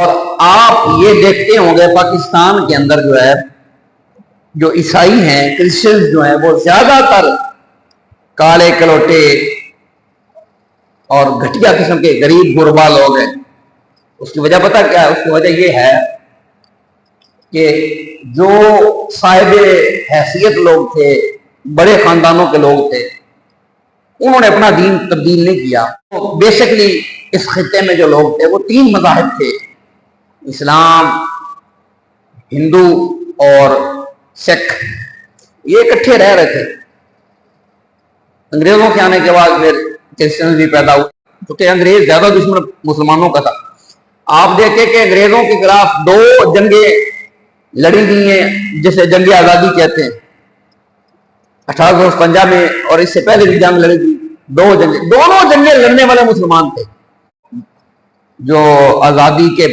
और आप ये देखते होंगे पाकिस्तान के अंदर जो है, जो ईसाई हैं, क्रिश्चियंस जो हैं, वो ज्यादातर काले कलोटे और घटिया किस्म के गरीब गुरबा लोग हैं। उसकी वजह पता क्या है? उसकी वजह ये है कि जो साहिब हैसियत लोग थे, बड़े खानदानों के लोग थे, उन्होंने अपना दीन तब्दील नहीं किया। तो बेसिकली इस खित्ते में जो लोग थे वो तीन मज़ाहिब थे, इस्लाम, हिंदू और सिख, ये इकट्ठे रह रहे थे। अंग्रेजों के आने के बाद फिर क्रिश्चियन भी पैदा हुए, क्योंकि अंग्रेज ज्यादा दुश्मन मुसलमानों का था। आप देखें कि अंग्रेजों के खिलाफ 2 जंगें लड़ी गई हैं, जिसे जंगे आजादी कहते हैं, 1855 में, और इससे पहले भी जंग लड़ी गई 2 जंगे। दोनों जंगे लड़ने वाले मुसलमान थे। जो आजादी के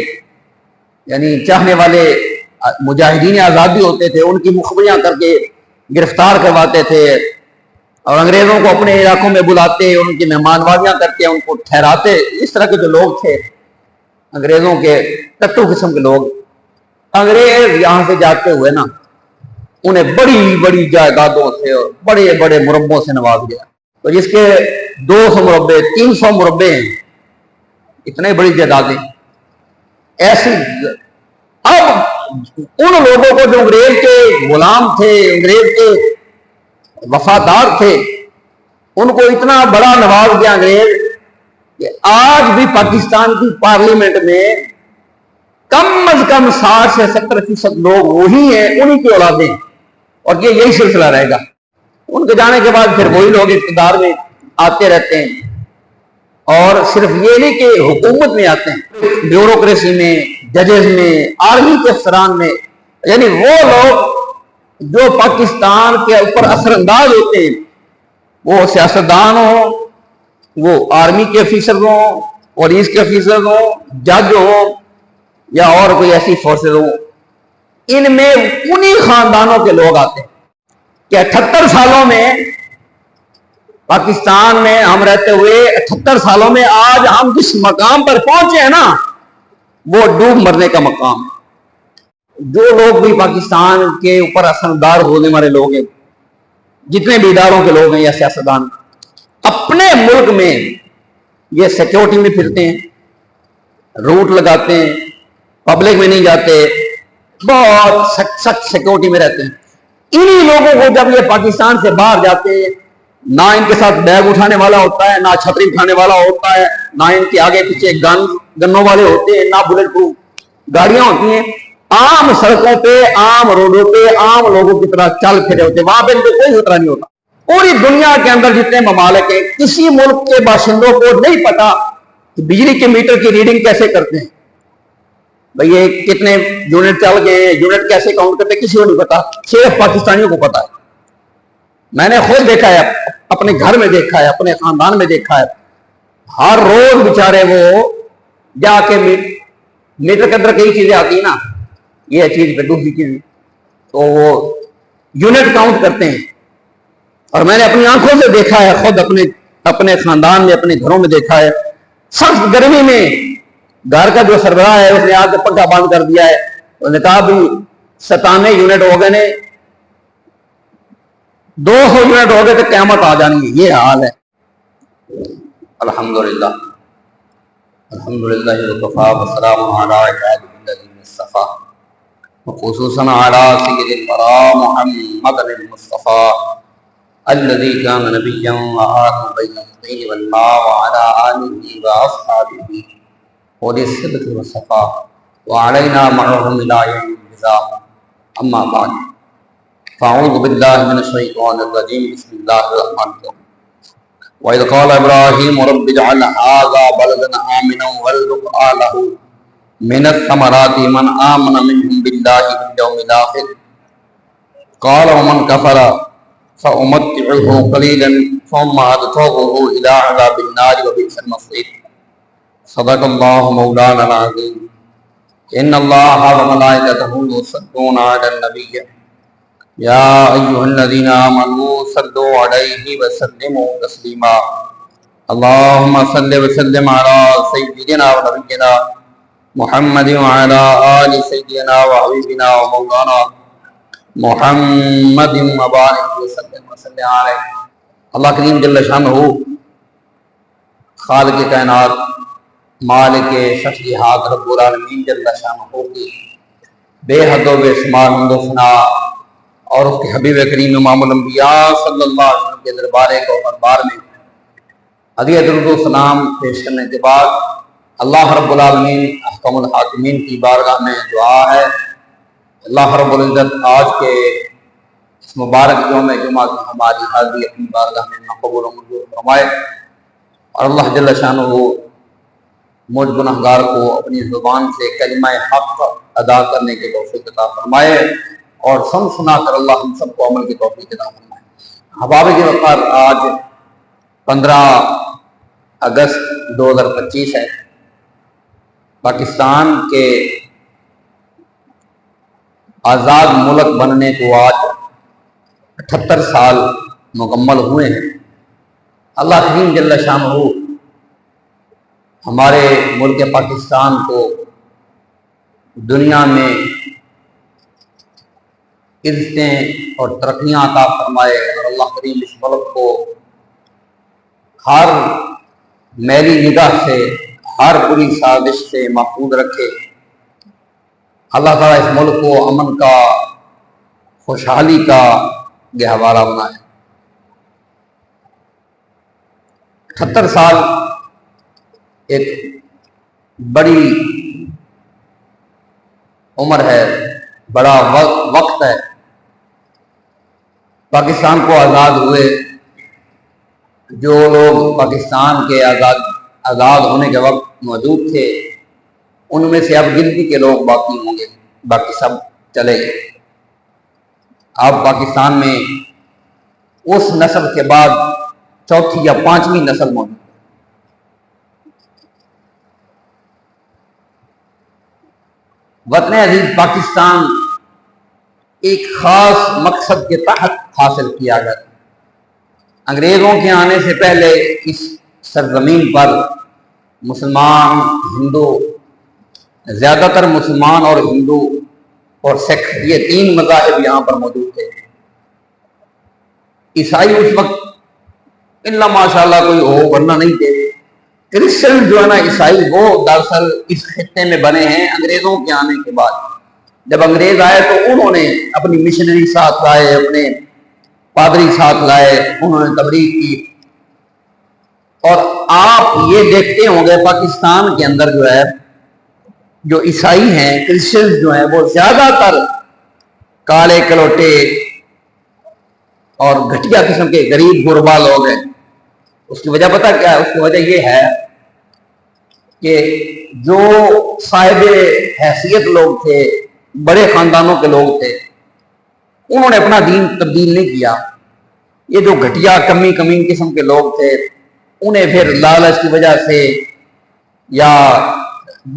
यानी चाहने वाले मुजाहिदीन आजादी होते थे, उनकी मुखबियां करके गिरफ्तार करवाते थे और अंग्रेजों को अपने इलाकों में बुलाते, उनकी मेहमानबाजियां करके उनको ठहराते। इस तरह के जो लोग थे, अंग्रेजों के टट्टू किस्म के लोग, अंग्रेज यहां से जाते हुए ना, उन्हें बड़ी बड़ी जायदादों से और बड़े बड़े मुरब्बों से नवाज गया। तो जिसके 200 मुरब्बे, 300 मुरब्बे हैं, इतने बड़ी जायदादें ऐसी। अब उन लोगों को जो अंग्रेज के गुलाम थे, अंग्रेज के वफादार थे, उनको इतना बड़ा नवाज दिया अंग्रेज कि आज भी पाकिस्तान की पार्लियामेंट में कम अज कम 60 से 70% लोग वही हैं, उन्हीं की औलादें, और ये यही सिलसिला रहेगा। उनके जाने के बाद फिर वही लोग इक़्तिदार में आते रहते हैं, और सिर्फ ये नहीं कि हुकूमत में आते हैं, ब्यूरोक्रेसी में, जजेस में, आर्मी के अफसरान में, यानी वो लोग जो पाकिस्तान के ऊपर असरअंदाज होते हैं, वो सियासतदान हो, वो आर्मी के ऑफिसर हो, पुलिस के ऑफिसर हो, जज हो, या और कोई ऐसी फोर्सेज हो, इनमें उन्हीं खानदानों के लोग आते हैं। कि 78 सालों में पाकिस्तान में हम रहते हुए 78 सालों में आज हम जिस मकाम पर पहुंचे हैं ना, वो डूब मरने का मकाम है। जो लोग भी पाकिस्तान के ऊपर असरदार होने वाले लोग हैं, जितने भी इदारों के लोग हैं या सियासतदान, अपने मुल्क में ये सिक्योरिटी में फिरते हैं, रूट लगाते हैं, पब्लिक में नहीं जाते, बहुत सख्त सिक्योरिटी में रहते हैं। इन्हीं लोगों को जब ये पाकिस्तान से बाहर जाते हैं, ना इनके साथ बैग उठाने वाला होता है, ना छतरी उठाने वाला होता है, ना इनके आगे पीछे गन्नों वाले होते हैं, ना बुलेट प्रूफ गाड़ियां होती हैं। आम सड़कों पे, आम रोडों पे, आम लोगों की तरह चल फिरे होते हैं। वहां पे इनको कोई खतरा नहीं होता। पूरी दुनिया के अंदर जितने ममालिक हैं, किसी मुल्क के बाशिंदों को नहीं पता कि बिजली के मीटर की रीडिंग कैसे करते हैं, भाई ये कितने यूनिट चल गए, यूनिट कैसे काउंट करते, किसी को नहीं पता, सिर्फ पाकिस्तानियों को पता है। मैंने खुद देखा है, अपने घर में देखा है, अपने खानदान में देखा है, हर रोज बेचारे वो जाके मीटर के अंदर कई चीजें आती है ना, ये चीज पे दूसरी चीज, तो वो यूनिट काउंट करते हैं। और मैंने अपनी आंखों से देखा है, खुद अपने खानदान में, अपने घरों में देखा है। सख्त गर्मी में घर का जो सरबराह है उसने आके पंखा बंद कर दिया है, उसने कहा भी 97 यूनिट हो गए ने, 200 यूनिट हो गए तो क़यामत आ जानी है। ये हाल है। अल्हम्दुलिल्लाह, अल्हम्दुलिल्लाह वकफ़ा वस्सलामुन अला इबादिहिल्लज़ीना इस्तफ़ा व खुसूसन अला सय्यिदिल वरा मुहम्मदिल मुस्तफ़ा अल्लज़ी काना नबिय्यन व आदम बैन अल-तैन वल मा व अला आलिहि व अस्हाबिही व लिस्सिद्क़ि वस्सफ़ा व अलैना मअहुम इला यौमिल जज़ा। अम्मा बाद, फ़अऊज़ु बिल्लाहि मिनश शैतानिर रजीम, बिस्मिल्लाहिर रहमानिर रहीम। व इज़ क़ाला इब्राहीम रब्बि इजअल हाज़ा बलदन आमिनन वरज़ुक़ अहलहु मिनस समराति मन आमन मिनहुम बिल्लाहि वल यौमिल आखिर क़ाल व मन कफ़रा फ़उमत्तिउहु क़लीलन सुम्मा अदख़िलुहु इला अज़ाबिन नार व बि'सल मसीर। सदक़ल्लाहु मौलाना अज़ीम। इन्नल्लाह व मलाइकतहु युसल्लूना अलन नबिय्य या अय्युहल्लज़ीना आमनू सल्लु अलैहि व सल्लिमू तस्लीमा। अल्लाहुम्मा सल्लि व सल्लिम अला सय्यिदिना व नबिय्यिना मुहम्मद व अला आलि सय्यिदिना व हबीबिना व मौलाना मुहम्मद व बारिक वसल्लम अलैहि। अल्लाह करीम जल्ल शानहू खालिक कायनात मालिक शख्सियत रब्बुल आलमीन जल्ल शानहू की बेहद व बेशुमार हम्द व सना और उसके हबीब करीम इमामुल अंबिया सल्लल्लाहु अलैहि वसल्लम के दरबार को दरबार में हदिया दुरूद व सलाम पेश करने के बाद अल्लाह रब्बुल आलमीन अहकमुल हाकिमीन की बारगाह में दुआ है, अल्लाह रब्बुल इज्जत आज के इस मुबारक यौम जुमा की हमारी हाज़िरी अपनी बारगाह में मक़बूल व मंजूर फरमाए और अल्लाह जल्ल शानहू मुझ गुनहगार को अपनी ज़ुबान से कलिमा हक़ अदा करने की तौफ़ीक़ अता फरमाए और सुन सुना कर अल्लाह हम सबको अमल की तौफ़ीक़ अता फरमाए। हबाब के वक़ार आज 15 अगस्त 2025 है। पाकिस्तान के आज़ाद मुल्क बनने को आज 78 साल मुकम्मल हुए हैं। अल्लाह करीम जल्ल शानहू हमारे मुल्क पाकिस्तान को दुनिया में इज़्ज़तें और तरक्कियाँ अता फरमाए और अल्लाह करीम इस मुल्क को हर मैली निगाह से, हर बुरी साजिश से महफूज रखे। अल्लाह ताला इस मुल्क को अमन का, खुशहाली का गहवारा बनाए। 78 साल एक बड़ी उम्र है, बड़ा वक्त है। पाकिस्तान को आज़ाद हुए जो लोग पाकिस्तान के आज़ाद होने के वक्त मौजूद थे उनमें से अब गिनती के लोग बाकी होंगे, बाकी सब चले गए। अब पाकिस्तान में उस नस्ल के बाद चौथी या पांचवी नस्ल मौजूद। वतन अजीज पाकिस्तान एक खास मकसद के तहत हासिल किया गया। अंग्रेजों के आने से पहले इस सरजमीन पर मुसलमान, हिंदू, ज्यादातर मुसलमान और हिंदू और सिख, ये 3 मज़ाहिब यहाँ पर मौजूद थे। ईसाई उस वक्त इल्ला माशाअल्लाह कोई हो वरना नहीं थे। क्रिश्चियन जो है ना, ईसाई, वो दरअसल इस खित्ते में बने हैं अंग्रेजों के आने के बाद। जब अंग्रेज आए तो उन्होंने अपनी मिशनरी साथ लाए, अपने पादरी साथ लाए, उन्होंने तबलीग की। और आप ये देखते होंगे पाकिस्तान के अंदर जो है, जो ईसाई हैं, क्रिश्चियन जो हैं, वो ज्यादातर काले कलोटे और घटिया किस्म के गरीब गुरबा लोग हैं। उसकी वजह पता क्या है? उसकी वजह यह है कि जो साहिब हैसियत लोग थे, बड़े खानदानों के लोग थे, उन्होंने अपना दीन तब्दील नहीं किया। ये जो घटिया कमी किस्म के लोग थे, उन्हें फिर लालच की वजह से या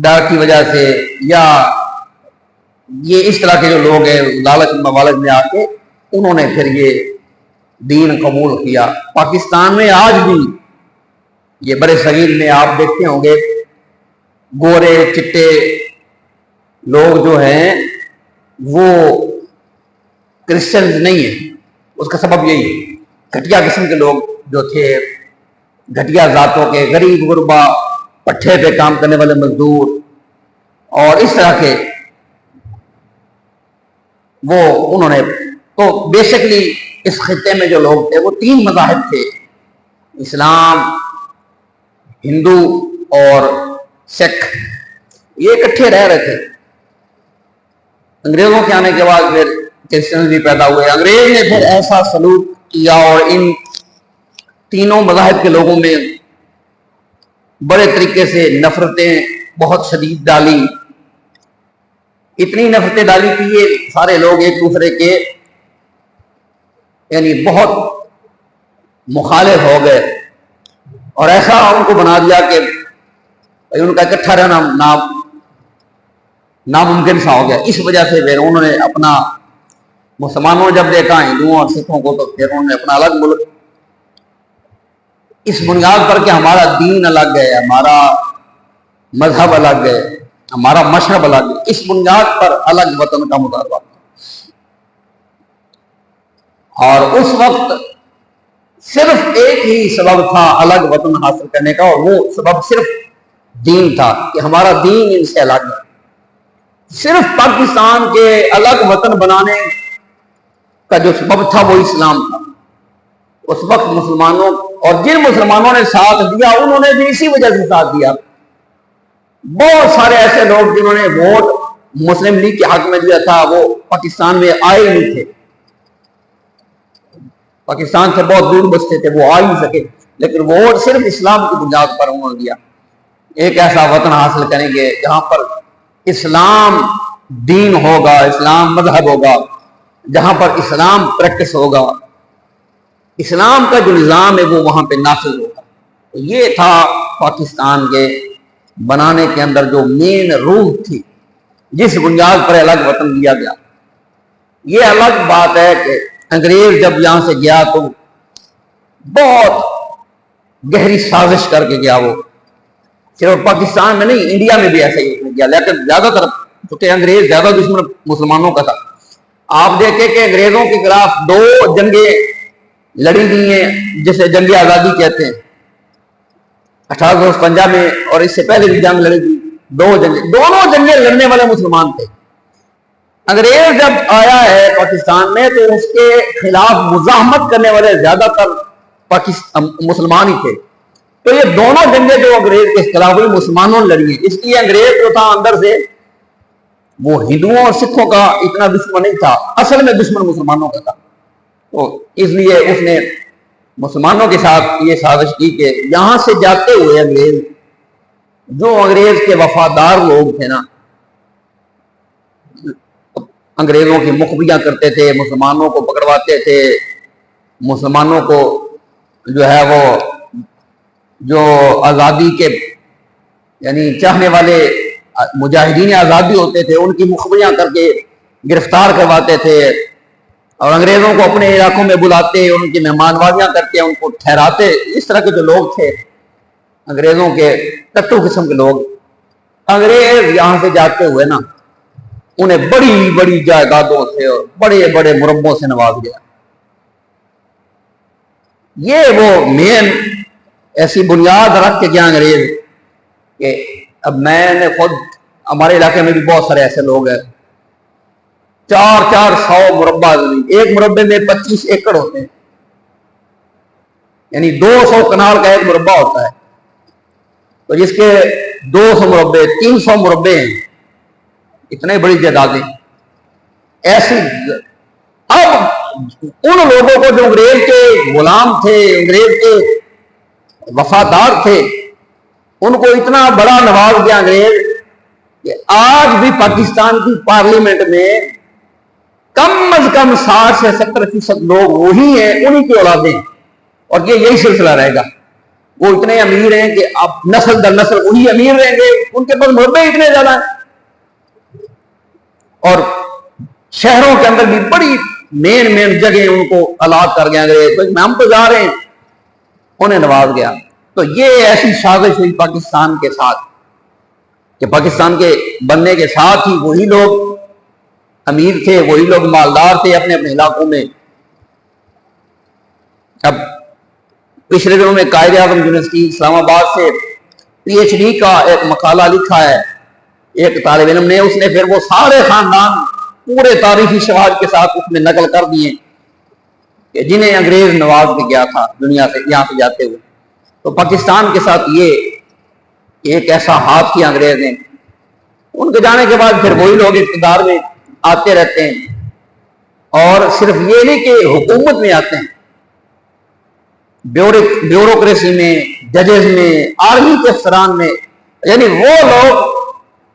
डर की वजह से, या ये इस तरह के जो लोग हैं लालच मवालच में आके उन्होंने फिर ये दीन कबूल किया। पाकिस्तान में आज भी ये बड़े सगीर में आप देखते होंगे गोरे चिट्टे लोग जो हैं वो क्रिश्चियन नहीं है। उसका सबब यही है, घटिया किस्म के लोग जो थे, घटिया जातों के, गरीब गुरबा, पट्टे पे काम करने वाले मजदूर और इस तरह के, वो उन्होंने तो बेसिकली इस खित्ते में जो लोग थे वो 3 मज़ाहिब थे, इस्लाम, हिंदू और सिख, ये इकट्ठे रह रहे थे। अंग्रेजों के आने के बाद फिर क्रिश्चियन भी पैदा हुए। अंग्रेज ने फिर ऐसा सलूक किया और इन तीनों मज़ाहिब के लोगों में बड़े तरीके से नफरतें बहुत शदीद डाली। इतनी नफरतें डाली कि ये सारे लोग एक दूसरे के यानी बहुत मुखालिफ हो गए और ऐसा उनको बना दिया कि उनका इकट्ठा रहना नामुमकिन सा हो गया। इस वजह से फिर उन्होंने अपना, मुसलमानों ने जब देखा हिंदुओं और सिखों को, तो फिर उन्होंने अपना अलग मुल्क, इस बुनियाद पर कि हमारा दीन अलग है, हमारा मजहब अलग है, हमारा मशरब अलग है। इस बुनियाद पर अलग वतन का मुतालबा और उस वक्त सिर्फ एक ही सबब था अलग वतन हासिल करने का, और वो सबब सिर्फ दीन था कि हमारा दीन इनसे अलग है। सिर्फ पाकिस्तान के अलग वतन बनाने का जो सबब था वो इस्लाम था। उस वक्त मुसलमानों, और जिन मुसलमानों ने साथ दिया उन्होंने भी इसी वजह से साथ दिया। बहुत सारे ऐसे लोग जिन्होंने वोट मुस्लिम लीग के हक में दिया था वो पाकिस्तान में आए नहीं थे, पाकिस्तान से बहुत दूर बसते थे, वो आ ही सके, लेकिन वोट सिर्फ इस्लाम की बुनियाद पर उन्होंने दिया। एक ऐसा वतन हासिल करेंगे जहां पर इस्लाम दीन होगा, इस्लाम मजहब होगा, जहां पर इस्लाम प्रैक्टिस होगा, इस्लाम का जो निज़ाम है वो वहां पे नाफिज होगा। तो ये था पाकिस्तान के बनाने के अंदर जो मेन रूह थी, जिस बुनियाद पर अलग वतन दिया गया। ये अलग बात है कि अंग्रेज जब यहां से गया तो बहुत गहरी साजिश करके गया। वो सिर्फ पाकिस्तान में नहीं, इंडिया में भी ऐसे ही गया, लेकिन ज्यादातर क्योंकि अंग्रेज ज्यादा दुश्मन मुसलमानों का था। आप देखें कि अंग्रेजों के खिलाफ 2 जंगें लड़ी गई हैं, जिसे जंग आजादी कहते हैं, 1855 में, और इससे पहले भी जंग लड़ी गई 2 जंगे। दोनों जंगे लड़ने वाले मुसलमान थे। अंग्रेज जब आया है पाकिस्तान में तो उसके खिलाफ मुजाहमत करने वाले ज्यादातर पाकिस्तान मुसलमान ही थे। तो ये दोनों जंगे जो अंग्रेज के खिलाफ हुई मुसलमानों ने लड़ी है। इसलिए अंग्रेज जो था अंदर से वो हिंदुओं और सिखों का इतना दुश्मन नहीं था, असल में दुश्मन मुसलमानों का था। तो इसलिए उसने मुसलमानों के साथ ये साजिश की कि यहां से जाते हुए अंग्रेज, जो अंग्रेज के वफादार लोग थे ना, अंग्रेजों की मुखबियां करते थे, मुसलमानों को पकड़वाते थे, मुसलमानों को जो है वो जो आज़ादी के यानी चाहने वाले मुजाहिदीन आज़ादी होते थे उनकी मुखबियां करके गिरफ्तार करवाते थे, और अंग्रेजों को अपने इलाकों में बुलाते, उनकी मेहमानबाजियां करके उनको ठहराते। इस तरह के जो लोग थे अंग्रेजों के टट्टू किस्म के लोग, अंग्रेज यहां से जाते हुए ना उन्हें बड़ी बड़ी जायदादों से और बड़े बड़े मुरब्बों से नवाज गया। ये वो मेन ऐसी बुनियाद रख के गया अंग्रेज कि अब मैंने खुद, हमारे इलाके में भी बहुत सारे ऐसे लोग हैं, 400 मुरब्बा जमीन, एक मुरब्बे में 25 एकड़ होते हैं, यानी 200 कनाल का एक मुरब्बा होता है। तो जिसके 200 मुरब्बे 300 मुरब्बे हैं, इतने बड़ी जायदादें ऐसी। अब उन लोगों को जो अंग्रेज के गुलाम थे, अंग्रेज के वफादार थे, उनको इतना बड़ा नवाज दिया अंग्रेज कि आज भी पाकिस्तान की पार्लियामेंट में कम अज कम 60 से 70% लोग वही हैं, उन्हीं की औलादें, और ये यही सिलसिला रहेगा। वो इतने अमीर हैं कि अब नस्ल दर नस्ल वही अमीर रहेंगे, उनके पास मुरब्बे इतने ज्यादा हैं। और शहरों के अंदर भी बड़ी मेन जगह उनको अलाट कर गया अंग्रेज, तो हम तो जा रहे हैं, उन्हें नवाज गया। तो ये ऐसी साजिश हुई पाकिस्तान के साथ कि पाकिस्तान के बनने के साथ ही वही लोग अमीर थे, वही लोग मालदार थे अपने अपने इलाकों में। अब पिछले दिनों में कायदे आज़म यूनिवर्सिटी इस्लामाबाद से PhD का एक मकाला लिखा है एक तालिब इल्म ने, उसने फिर वो सारे खानदान पूरे तारीखी शवाहद के साथ उसमें नकल कर दिए कि जिन्हें अंग्रेज नवाज के गया था दुनिया से, यहां से जाते हुए। तो पाकिस्तान के साथ ये एक ऐसा हाथ किया अंग्रेज ने, उनके जाने के बाद फिर वही लोग इक़्तिदार में आते रहते हैं, और सिर्फ ये नहीं कि हुकूमत में आते हैं, ब्यूरोक्रेसी में, जजेस में, आर्मी के अफसरान में, यानी वो लोग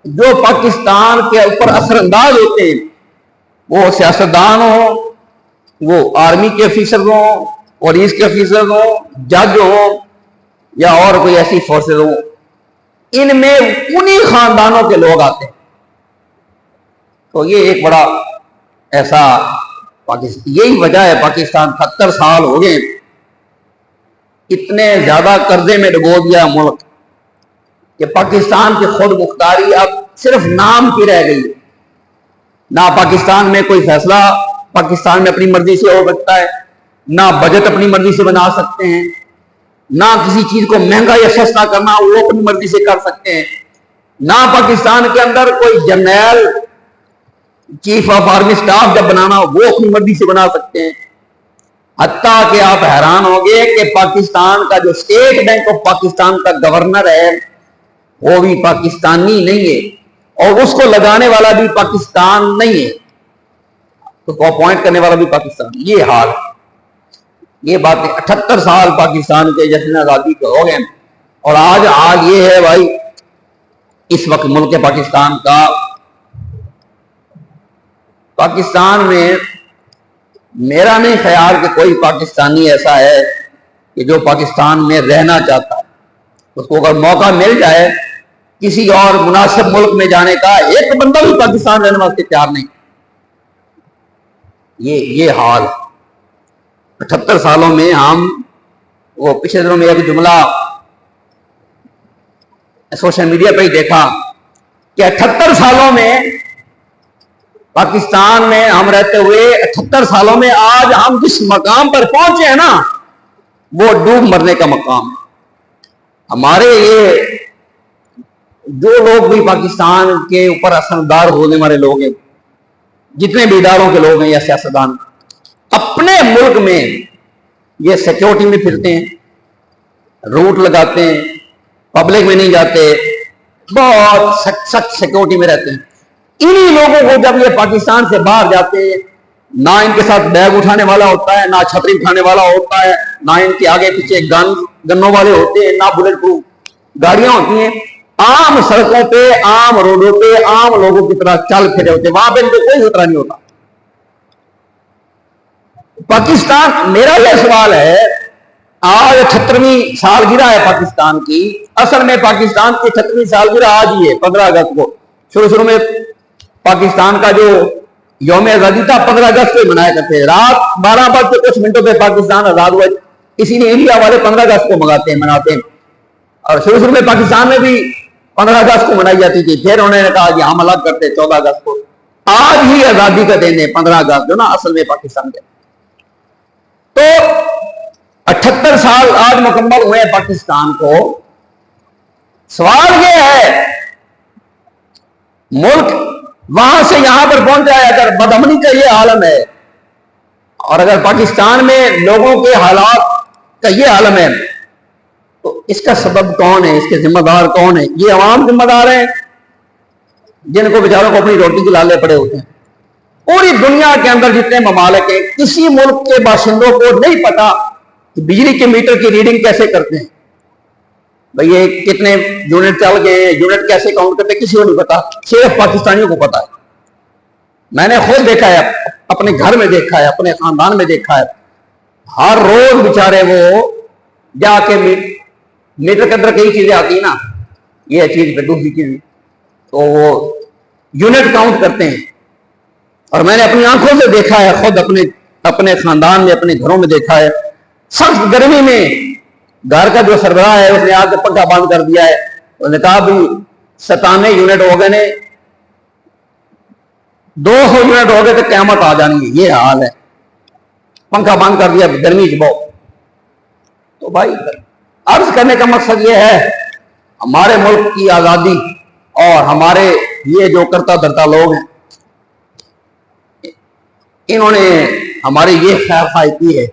जो पाकिस्तान के ऊपर असरअंदाज होते हैं, वो सियासतदान हो, वो आर्मी के ऑफिसर हो, पुलिस के ऑफिसर हो, जज हो, या और कोई ऐसी फोर्सेज हो, इनमें उन्हीं खानदानों के लोग आते हैं। तो ये एक बड़ा ऐसा यही वजह है पाकिस्तान 70 साल हो गए इतने ज्यादा कर्जे में डुबो दिया मुल्क कि पाकिस्तान की खुद मुख्तारी अब सिर्फ नाम की रह गई। ना पाकिस्तान में कोई फैसला पाकिस्तान में अपनी मर्जी से हो सकता है, ना बजट अपनी मर्जी से बना सकते हैं, ना किसी चीज को महंगा या सस्ता करना वो अपनी मर्जी से कर सकते हैं, ना पाकिस्तान के अंदर कोई journal chief of army staff जब बनाना वो अपनी मर्जी से बना सकते हैं। हत्ता कि आप हैरान होंगे कि पाकिस्तान का जो स्टेट बैंक ऑफ पाकिस्तान का गवर्नर है वो भी पाकिस्तानी नहीं है और उसको लगाने वाला भी पाकिस्तान नहीं है, उसको अपॉइंट करने वाला भी पाकिस्तान। ये हाल, ये बातें 78 साल पाकिस्तान के जश्न आजादी के हो गए और आज हाल ये है भाई, इस वक्त मुल्क पाकिस्तान का, पाकिस्तान में मेरा नहीं ख्याल कि कोई पाकिस्तानी ऐसा है कि जो पाकिस्तान में रहना चाहता है। उसको अगर मौका मिल जाए किसी और मुनासिब मुल्क में जाने का, एक बंदा भी पाकिस्तान रहने वास्ते तैयार नहीं। ये हाल 78 सालों में हम, वो पिछले दिनों में एक जुमला सोशल मीडिया पे ही देखा कि 78 सालों में पाकिस्तान में हम रहते हुए 78 सालों में आज हम जिस मकाम पर पहुंचे हैं ना, वो डूब मरने का मकाम है। हमारे ये जो लोग भी पाकिस्तान के ऊपर असरदार होने वाले लोग हैं, जितने भी इदारों के लोग हैं या सियासतदान, अपने मुल्क में ये सिक्योरिटी में फिरते हैं, रूट लगाते हैं, पब्लिक में नहीं जाते, बहुत सख्त सिक्योरिटी में रहते हैं। इन्हीं लोगों को जब ये पाकिस्तान से बाहर जाते हैं, ना इनके साथ बैग उठाने वाला होता है, ना छतरी उठाने वाला होता है, ना इनके आगे पीछे गन्नों वाले होते हैं, ना बुलेट प्रूफ गाड़ियां होती हैं, आम सड़कों पे, आम रोडों पे, आम लोगों की तरह चल फिरे होते, वहां पे इनको कोई खतरा नहीं होता। पाकिस्तान, मेरा यह सवाल है, आज 78वीं सालगिरह है पाकिस्तान की। असल में पाकिस्तान की 78वीं सालगिरह आज ही है, 15 अगस्त को। शुरू में पाकिस्तान का जो यौम आजादी था 15 अगस्त को मनाया करते हैं। रात 12 बज के कुछ मिनटों पे पाकिस्तान आजाद हुआ, इसीलिए इंडिया वाले 15 अगस्त को मनाते हैं। और शुरू में पाकिस्तान में भी 15 अगस्त को मनाई जाती थी, फिर उन्होंने कहा कि हम अलग करते 14 अगस्त को। आज ही आजादी का दिन है 15 अगस्त, जो ना असल में पाकिस्तान के। तो 78 साल आज मुकम्मल हुए पाकिस्तान को। सवाल यह है, मुल्क वहां से यहां पर पहुंच जाए, अगर बदअमनी का ये आलम है और अगर पाकिस्तान में लोगों के हालात का ये आलम है, तो इसका सबब कौन है, इसके जिम्मेदार कौन है? ये अवाम जिम्मेदार है, जिनको बेचारों को अपनी रोटी के लाले पड़े होते हैं। पूरी दुनिया के अंदर जितने ममालिक हैं, किसी मुल्क के बाशिंदों को नहीं पता कि बिजली के मीटर की रीडिंग कैसे करते हैं, भाई ये कितने यूनिट चल गए, यूनिट कैसे काउंट करते, किसी को नहीं पता, सिर्फ पाकिस्तानियों को पता है। मैंने खुद देखा है, अपने घर में देखा है, अपने खानदान में देखा है, हर रोज बेचारे वो जाके मीटर के अंदर कई चीजें आती है ना, ये चीज पे दूसरी चीज, तो वो यूनिट काउंट करते हैं। और मैंने अपनी आंखों से देखा है, खुद अपने खानदान में, अपने घरों में देखा है। सख्त गर्मी में घर का जो सरबराह है उसने आके पंखा बंद कर दिया है, उसने कहा भी 97 यूनिट हो गए ने, 200 यूनिट हो गए तो क़यामत आ जानी है। ये हाल है, पंखा बंद कर दिया, गर्मी की बहुत। तो भाई अर्ज करने का मकसद ये है, हमारे मुल्क की आजादी और हमारे ये जो करता धरता लोग हैं, इन्होंने हमारी ये खैर खाई की है।